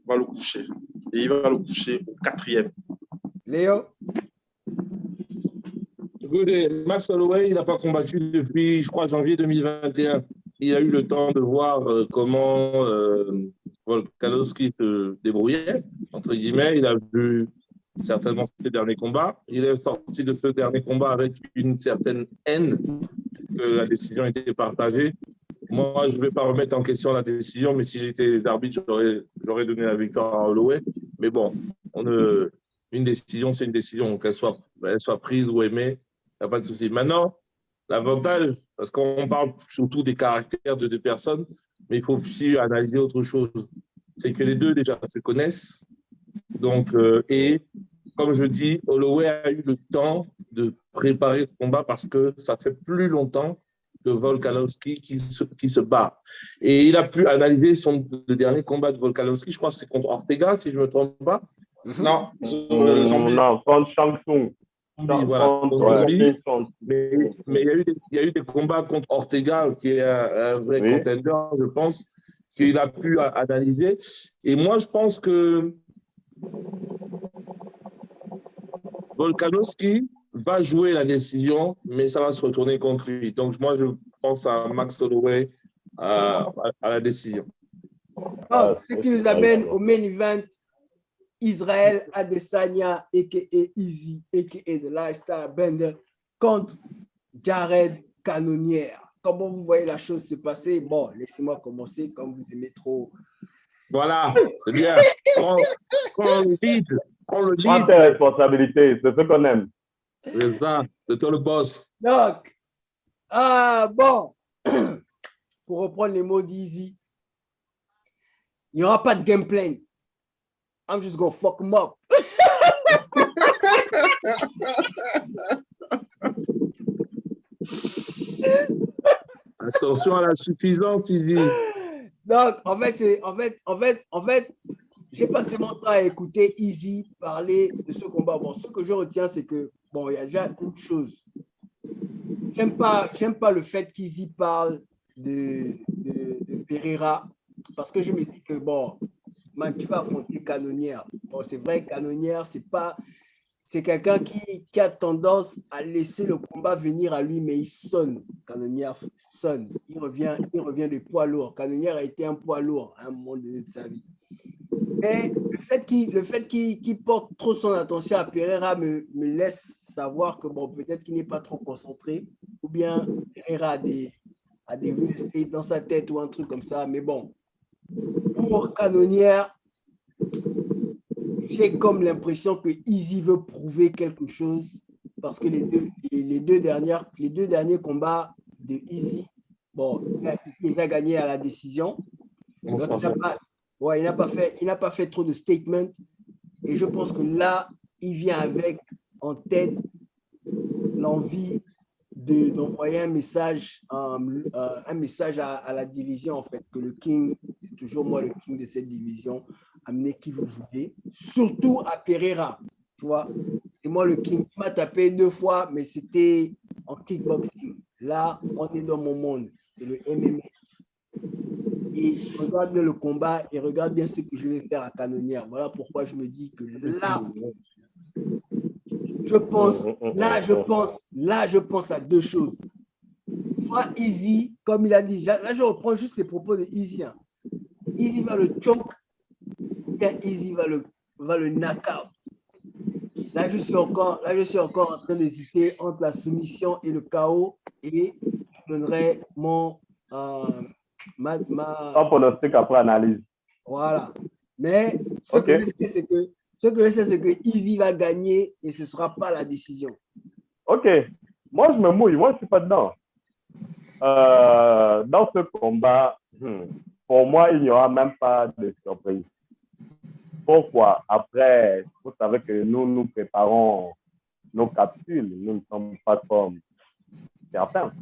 va le coucher. Et il va le coucher au 4e. Léo? Écoutez, Max Holloway, il n'a pas combattu depuis, je crois, janvier 2021. Il a eu le temps de voir comment Volkanovski se débrouillait, entre guillemets. Il a vu certainement ses derniers combats. Il est sorti de ce dernier combat avec une certaine haine, que la décision était partagée. Moi, je ne vais pas remettre en question la décision, mais si j'étais les arbitres, j'aurais donné la victoire à Holloway. Mais bon, une décision, c'est une décision, qu'elle soit prise ou aimée, il n'y a pas de souci. Maintenant, l'avantage, parce qu'on parle surtout des caractères de deux personnes, mais il faut aussi analyser autre chose. C'est que les deux déjà se connaissent. Donc, et comme je dis, Holloway a eu le temps de préparer ce combat parce que ça fait plus longtemps que Volkanovski qui se bat. Et il a pu analyser le dernier combat de Volkanovski, je crois que c'est contre Ortega, si je ne me trompe pas. Non, non, contre Shang Tsung. Voilà. Mais il y a eu des combats contre Ortega, qui est un vrai contender, je pense, qu'il a pu analyser. Et moi, je pense que Volkanovski va jouer la décision, mais ça va se retourner contre lui. Donc, moi, je pense à Max Holloway à la décision. Ce qui nous amène au main event, Israël Adesanya, a.k.a. Easy, a.k.a. The Lifestyle Bender, contre Jared Cannonier. Comment vous voyez la chose se passer? Bon, laissez-moi commencer comme vous aimez trop. Voilà, c'est bien. Prends le lead. Prends tes responsabilités, c'est ce qu'on aime. C'est ça, c'est toi le boss. Donc, bon, pour reprendre les mots d'Easy, il n'y aura pas de game plan. I'm just gonna fuck him up. Attention à la suffisance, Izzy. Donc, en fait, j'ai passé mon temps à écouter Easy parler de ce combat. Bon, ce que je retiens, c'est que, bon, il y a déjà une chose. J'aime pas le fait qu'Easy parle de Pereira, parce que je me dis que, bon, man, tu vas affronter Cannonier. Bon, c'est vrai, Cannonier, c'est quelqu'un qui a tendance à laisser le combat venir à lui, mais il sonne. Cannonier sonne. Il revient de poids lourd. Cannonier a été un poids lourd à un moment donné de sa vie. Mais le fait qu'il porte trop son attention à Pereira me laisse savoir que, bon, peut-être qu'il n'est pas trop concentré, ou bien Pereira a des real estate dans sa tête ou un truc comme ça. Mais bon, pour Cannonier, j'ai comme l'impression que Easy veut prouver quelque chose parce que les deux derniers combats de Easy, Bon, il a gagné à la décision. Donc, il n'a pas fait trop de statements. Et je pense que là, il vient avec en tête l'envie d'envoyer un message à la division, en fait, que le King, c'est toujours moi le King de cette division, amenez qui vous voulez, surtout à Pereira, tu vois. C'est moi le King. Il m'a tapé 2 fois, mais c'était en kickboxing. Là, on est dans mon monde, c'est le MMA. Et regarde bien le combat et regarde bien ce que je vais faire à Canonnière. Voilà pourquoi je me dis que là, je pense à 2 choses. Soit Easy, comme il a dit, là je reprends juste les propos de Easy. Hein. Easy va le choke, bien Easy va le knock-out. Là je suis encore en train d'hésiter entre la soumission et le KO et je donnerai mon Sans pronostic après analyse. Voilà. Mais ce que je sais, c'est que Easy va gagner et ce ne sera pas la décision. Ok. Moi, je me mouille. Moi, je ne suis pas dedans. Dans ce combat, pour moi, il n'y aura même pas de surprise. Pourquoi? Après, vous savez que nous préparons nos capsules. Nous ne sommes pas comme certains.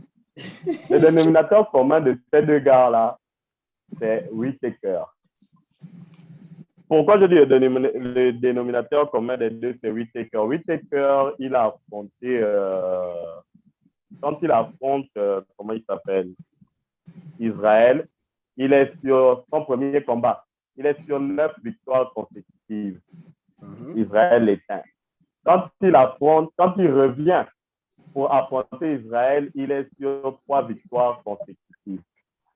Le dénominateur commun de ces 2 gars-là, c'est Whittaker. Pourquoi je dis le dénominateur commun des 2, c'est Whittaker? Whittaker, il a affronté, quand il affronte, comment il s'appelle? Israël, il est sur son premier combat. Il est sur 9 victoires consécutives. Israël l'éteint. Quand il revient pour affronter Israël, il est sur 3 victoires consécutives.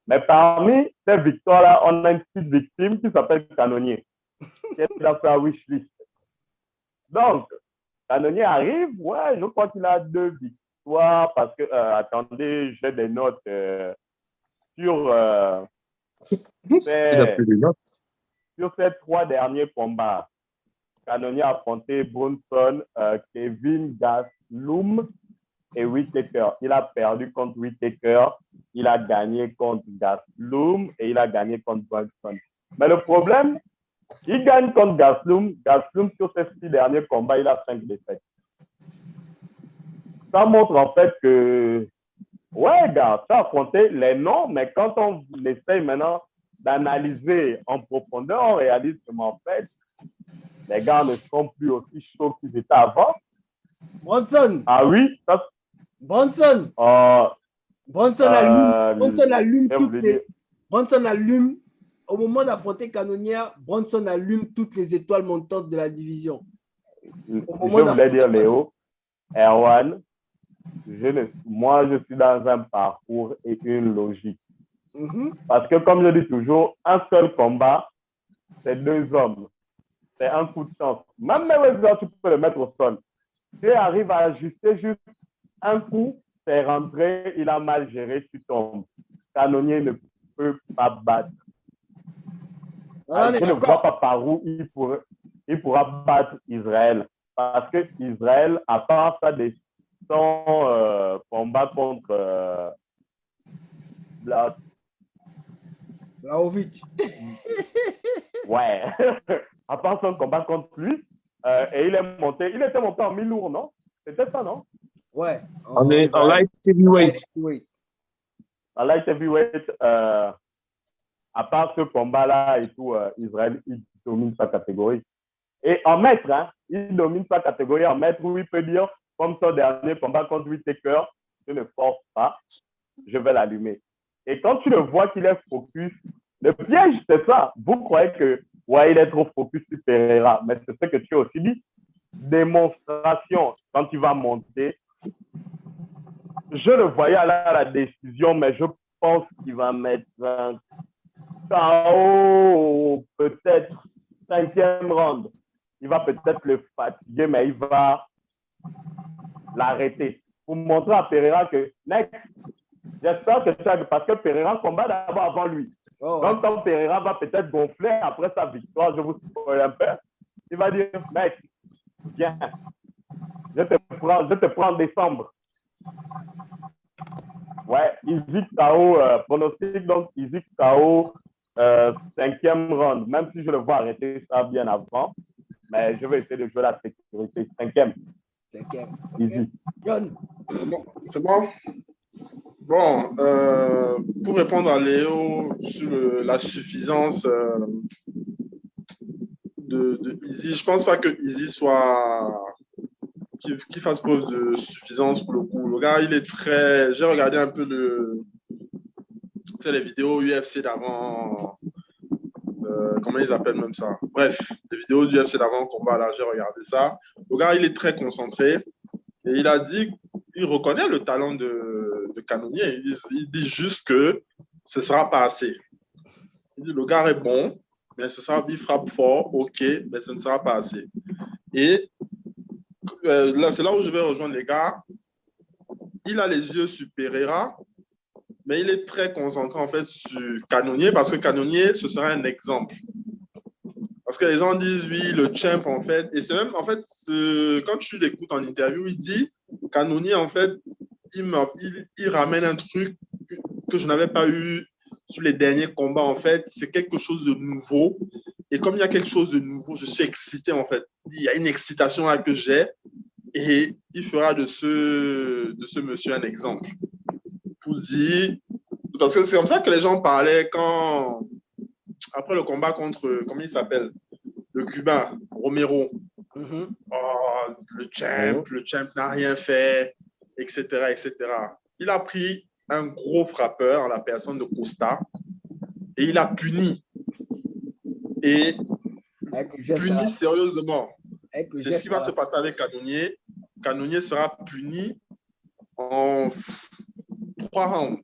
Mais parmi ces victoires-là, on a une petite victime qui s'appelle Canonnier, qui est dans sa wishlist. Donc, Canonnier arrive, ouais, je crois qu'il a 2 victoires parce que, attendez, j'ai des notes sur ces 3 derniers combats. Canonnier a affronté Brunson, Kevin Gastelum et Whittaker. Il a perdu contre Whittaker, il a gagné contre Gastelum et il a gagné contre Brunson. Mais le problème, il gagne contre Gastelum. Gastelum, sur ses 6 derniers combats, il a 5 défaites. Ça montre en fait que, ouais, gars, ça a affronté les noms, mais quand on essaye maintenant d'analyser en profondeur, on réalise que, en fait, les gars ne sont plus aussi chauds qu'ils étaient avant. Bronson. Ah oui, ça. Bronson. Bronson allume toutes les. Bronson allume. Au moment d'affronter Canonnière, Bronson allume toutes les étoiles montantes de la division. Je voulais dire, Léo, Erwan, moi, je suis dans un parcours et une logique. Parce que, comme je dis toujours, un seul combat, c'est 2 hommes. C'est un coup de chance. Même Mayweather, tu peux le mettre au sol. Tu arrives à ajuster juste un coup, c'est rentré, il a mal géré, tu tombes. Canonnier ne peut pas battre. Je ne vois pas par où il pourra battre Israël. Parce que Israël, à part ça, son combat contre Blaovic. Ouais. À part son combat contre lui, et il était monté en mi-lourd, non? C'était ça, non? Ouais. En light heavyweight. En light heavyweight, à part ce combat-là et tout, Israël, il domine sa catégorie. Et en maître, hein, il domine sa catégorie en maître où il peut dire, comme son dernier combat contre Whittaker, je ne force pas, je vais l'allumer. Et quand tu le vois qu'il est focus, le piège, c'est ça. Vous croyez que, ouais, il est trop focus sur Pereira, mais c'est ce que tu as aussi dit. Démonstration, quand tu vas monter. Je le voyais à la décision, mais je pense qu'il va mettre un KO, peut-être 5e round. Il va peut-être le fatiguer, mais il va l'arrêter. Pour montrer à Pereira que, mec, j'espère que ça, parce que Pereira combat d'abord avant lui. Oh, donc, quand Pereira va peut-être gonfler après sa victoire, je vous spoil un peu, il va dire, mec, viens, je te prends en décembre. Ouais, Easy KO, pronostic, donc Easy KO, 5e round. Même si je le vois arrêter ça bien avant, mais je vais essayer de jouer la sécurité. 5e. 5e. Easy. John. C'est bon? Bon, pour répondre à Léo sur la suffisance de Easy, je pense pas que Easy soit qui fasse preuve de suffisance pour le coup. Le gars, il est très. J'ai regardé un peu les vidéos UFC d'avant. Comment ils appellent même ça? Bref, les vidéos du UFC d'avant combat, là, j'ai regardé ça. Le gars, il est très concentré et il a dit, il reconnaît le talent de Cannonier. Il dit juste que ce ne sera pas assez. Il dit, le gars est bon, mais il frappe fort, ok, mais ce ne sera pas assez. Et là, c'est là où je vais rejoindre les gars. Il a les yeux sur Pereira, mais il est très concentré en fait sur Cannonier parce que Cannonier, ce sera un exemple. Parce que les gens disent, oui, le champ, en fait, et c'est même, en fait, quand tu l'écoutes en interview, il dit, Cannonier, en fait, il ramène un truc que je n'avais pas eu sur les derniers combats, en fait, c'est quelque chose de nouveau. Et comme il y a quelque chose de nouveau, je suis excité, en fait. Il y a une excitation là que j'ai, et il fera de ce monsieur un exemple. Pour dire, parce que c'est comme ça que les gens parlaient après le combat contre, comment il s'appelle? Le Cubain, Romero. Oh, le champ n'a rien fait, etc., etc. Il a pris un gros frappeur, la personne de Costa, et il a puni. Et puni sérieusement. C'est ce qui va se passer avec Cannonier. Cannonier sera puni en 3 rounds.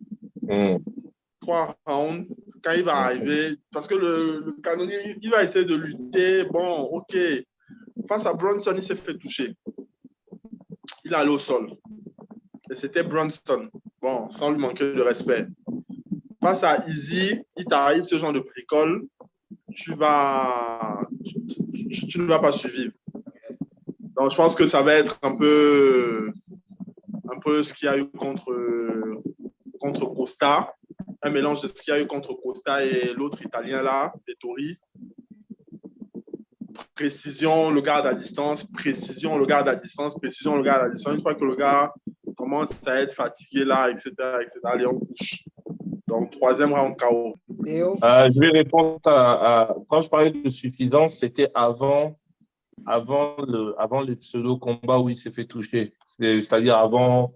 3 rounds, quand il va arriver, parce que le Cannonier, il va essayer de lutter. Bon, ok. Face à Bronson, il s'est fait toucher. Il est allé au sol. Et c'était Bronson. Bon, sans lui manquer de respect. Face à Easy, il t'arrive ce genre de bricole, tu ne vas pas survivre. Donc, je pense que ça va être un peu ce qu'il y a eu contre Costa. Un mélange de ce qu'il y a eu contre Costa et l'autre Italien là, Vettori. Précision, le garde à distance, précision, le garde à distance, précision, le garde à distance. Une fois que le gars commence à être fatigué là, etc., allez, on couche. Donc, 3e round KO. Je vais répondre quand je parlais de suffisance, c'était avant le pseudo-combat où il s'est fait toucher. C'est-à-dire avant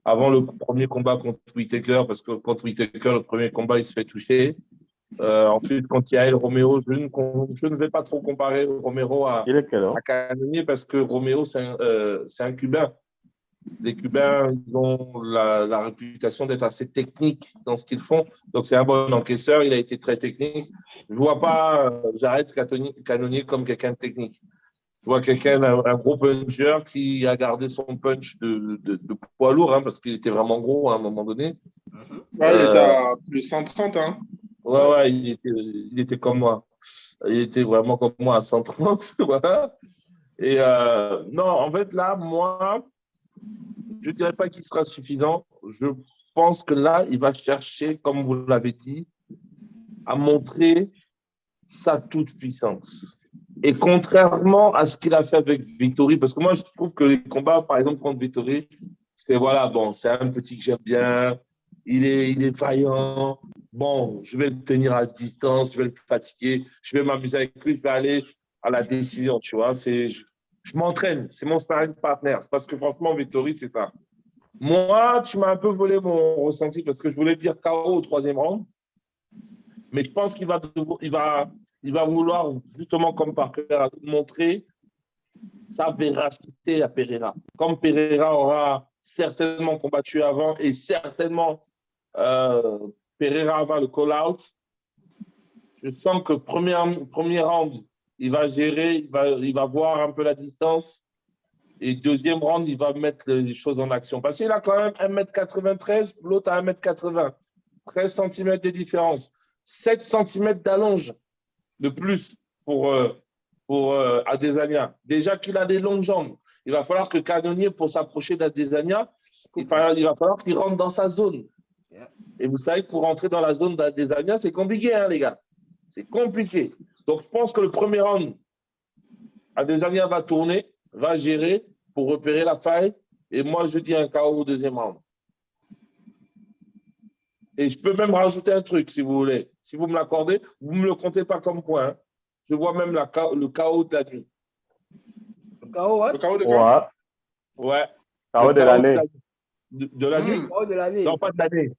le premier combat contre Whittaker, parce que contre Whittaker, le premier combat, il se fait toucher. Ensuite, quand il y a El Romero, je ne vais pas trop comparer Romero à Cannonier parce que Romero, c'est un Cubain. Les Cubains ont la réputation d'être assez techniques dans ce qu'ils font. Donc, c'est un bon encaisseur. Il a été très technique. Je ne vois pas j'arrête Cannonier comme quelqu'un de technique. Je vois quelqu'un, un gros puncher qui a gardé son punch de poids lourd, hein, parce qu'il était vraiment gros à un moment donné. Ouais, il était à plus de 130. Hein. Ouais, il était comme moi. Il était vraiment comme moi à 130. Voilà. Et non, en fait, là, moi, je ne dirais pas qu'il sera suffisant. Je pense que là, il va chercher, comme vous l'avez dit, à montrer sa toute-puissance. Et contrairement à ce qu'il a fait avec Vettori, parce que moi, je trouve que les combats, par exemple, contre Vettori, c'est voilà, bon, c'est un petit que j'aime bien, il est vaillant, bon, je vais le tenir à distance, je vais le fatiguer, je vais m'amuser avec lui, je vais aller à la décision, tu vois. Je m'entraîne, c'est mon sparring partner, parce que franchement, Vettori, c'est ça. Moi, tu m'as un peu volé mon ressenti parce que je voulais dire KO au 3e round, mais je pense qu'il va vouloir, justement, comme Parker a montrer sa véracité à Pereira. Comme Pereira aura certainement combattu avant et certainement Pereira va le call-out, je sens que premier round, il va gérer, il va voir un peu la distance. Et 2e round, il va mettre les choses en action. Parce qu'il a quand même 1m93, l'autre a 1m80. 13 cm de différence. 7 cm d'allonge de plus pour Adesanya. Déjà qu'il a des longues jambes. Il va falloir que Cannonier, pour s'approcher d'Adesanya, il va falloir qu'il rentre dans sa zone. Yeah. Et vous savez que pour rentrer dans la zone d'Adesanya, c'est compliqué, hein, les gars. C'est compliqué. Donc, je pense que le premier round, Adesanya va tourner, va gérer pour repérer la faille. Et moi, je dis un KO au deuxième round. Et je peux même rajouter un truc, si vous voulez. Si vous me l'accordez, vous ne me le comptez pas comme point. Hein. Je vois même le KO de la nuit. Le KO, ouais? Le KO de quand? Ouais. KO de l'année. De la nuit? Le KO de l'année. Non, pas de l'année.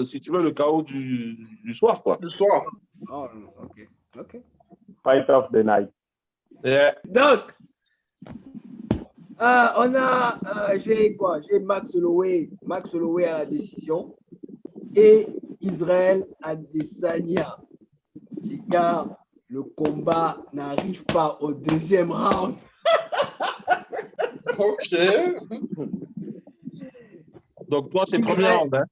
Si tu veux, le KO du soir, quoi. Du soir. Oh, ok. Ok. Fight of the night. Yeah. Donc, j'ai Max Holloway à la décision et Israël Adesanya. Les gars, le combat n'arrive pas au deuxième round. Ok. Donc, toi, c'est le premier round. Hein?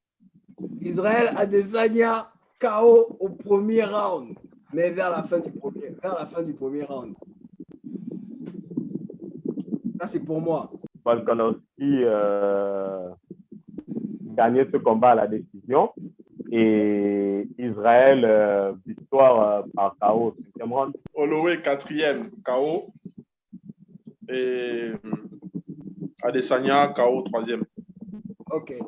Israël Adesanya, KO au premier round, mais vers la fin du premier round. Ça, c'est pour moi. Volkanovski gagner ce combat à la décision et Israël victoire par KO au 5e round. Holloway, 4e, KO. Et Adesanya, KO, 3e. Ok.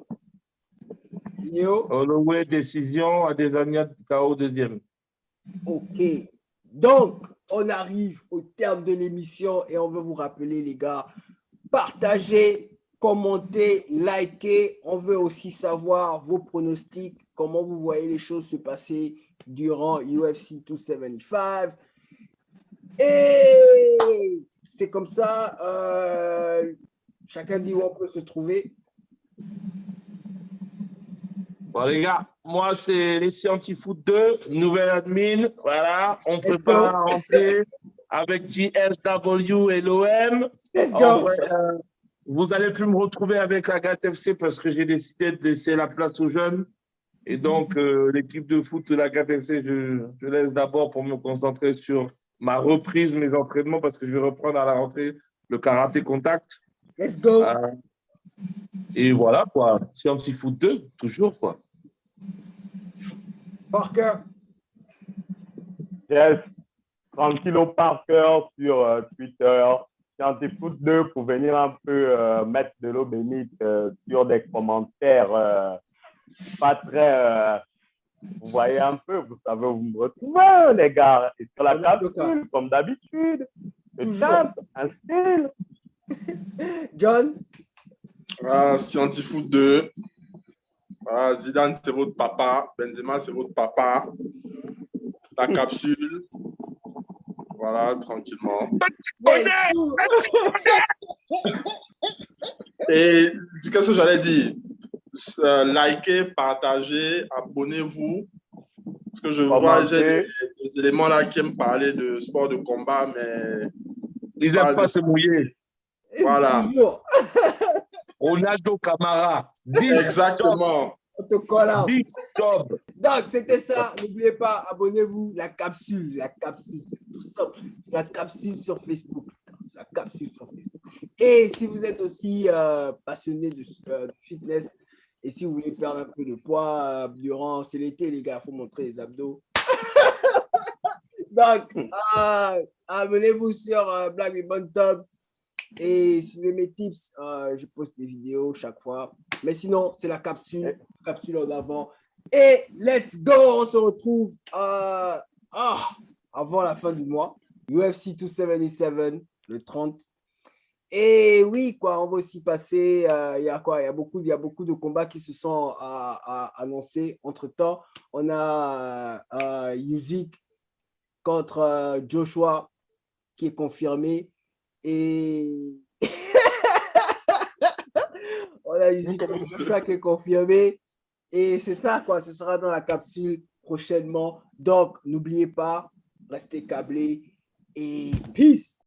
Nio? Holloway, décision. Adesanya, KO, 2e. Ok. Donc, on arrive au terme de l'émission et on veut vous rappeler, les gars, partagez, commentez, likez. On veut aussi savoir vos pronostics, comment vous voyez les choses se passer durant UFC 275. Et c'est comme ça, chacun dit où on peut se trouver. Bon, les gars, moi, c'est les Scientifoot 2, nouvelle admin. Voilà, on prépare la rentrée avec JSW et l'OM. Let's go! Vous allez plus me retrouver avec la GATFC parce que j'ai décidé de laisser la place aux jeunes. Et donc, l'équipe de foot de la GATFC, je laisse d'abord pour me concentrer sur ma reprise, mes entraînements, parce que je vais reprendre à la rentrée le karaté contact. Let's go! Et voilà, quoi. Scientifoot 2, toujours, quoi. Parker. Yes. Tranquillo Parker sur Twitter. Scientifoot 2 pour venir un peu mettre de l'eau bénite sur des commentaires pas très... vous voyez un peu, vous savez où vous me retrouvez, les gars. Et sur la capsule, comme d'habitude. C'est simple, un style. John? Scientifoot 2. Zidane, c'est votre papa. Benzema, c'est votre papa. La capsule. Voilà, tranquillement. Et qu'est-ce que j'allais dire? Likez, partagez, abonnez-vous. Parce que je vois, j'ai des éléments là qui aiment parler de sport de combat, mais... Ils n'aiment pas se mouiller. Voilà. Ronaldo Camara. Exactement. Big job. Donc, c'était ça. N'oubliez pas, abonnez-vous. La capsule, c'est tout simple. C'est la capsule sur Facebook. C'est la capsule sur Facebook. Et si vous êtes aussi passionné de fitness et si vous voulez perdre un peu de poids c'est l'été, les gars, il faut montrer les abdos. Donc, abonnez-vous sur Black Ribbon Tops. Et suivez mes tips, je poste des vidéos chaque fois. Mais sinon, c'est la capsule en avant. Et let's go, on se retrouve avant la fin du mois. UFC 277, le 30. Et oui, quoi, on va aussi passer, il y a beaucoup de combats qui se sont annoncés. Entre-temps, on a Usyk contre Joshua qui est confirmé. Et on a Usyk contre Joshua qui est confirmé. Et c'est ça, quoi. Ce sera dans la capsule prochainement. Donc, n'oubliez pas, restez câblés et peace!